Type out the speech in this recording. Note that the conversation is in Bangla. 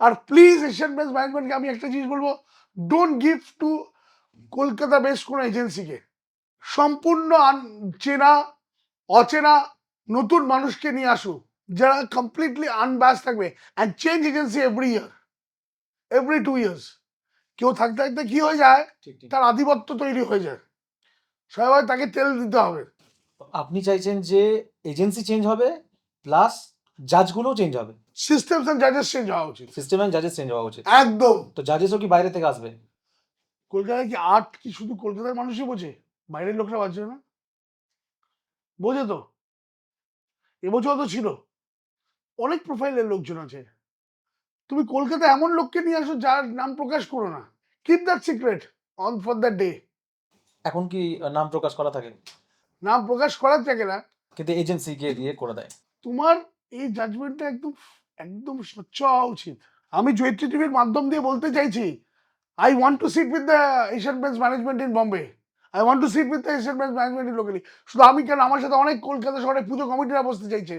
আর প্লিজ এশিয়ান পেন্টস ম্যানেজমেন্টকে আমি একটা জিনিস বলবো, don't give to Kolkata based কোনো এজেন্সিকে। সম্পূর্ণ চেনা অচেনা নতুন মানুষকে নিয়ে আসুক, যারা কমপ্লিটলি আনবাস থাকবে, and change agency every 2 years. কেউ থাকতে থাকতে কি হয়ে যায়, তার আধিপত্য তৈরি হয়ে যায়, সবাই তাকে তেল দিতে হবে। আপনি চাইছেন যে এজেন্সি চেঞ্জ হবে প্লাস জাজগুলোও চেঞ্জ হবে, সিস্টেমস এন্ড জাজেস চেঞ্জ হওয়া উচিত, সিস্টেম এন্ড জাজেস চেঞ্জ হওয়া উচিত। একদম। তো জাজেসও কি বাইরে থেকে আসবে? কলকাতায় কি আর্ট কি শুধু কলকাতার মানুষই বোঝে, বাইরের লোকরা বোঝে না? বোঝে তো, এবছর তো ছিল, অনেক প্রোফাইলের লোকজন আছে। তুমি কলকাতায় এমন লোককে নিয়ে আসো যার নাম প্রকাশ করো না, keep that secret on for that day. এখন কি নাম প্রকাশ করা থাকে, নাম প্রকাশ করার থাকে না, কিন্তু এজেন্সি গিয়ে দিয়ে করে দেয়। তোমার এই জাজমেন্টটা একদম একদম স্বচ্ছ হওয়া উচিত। আমি জয়িত্রী টিভির মাধ্যম দিয়ে বলতে চাইছি, I want to sit with the Asian Paints management in Bombay, I want to sit with the Asian Paints management in locally. শুধু আমি কেন, আমার সাথে অনেক কলকাতা শহরে পুজো কমিটিরা বসতে চাইছে।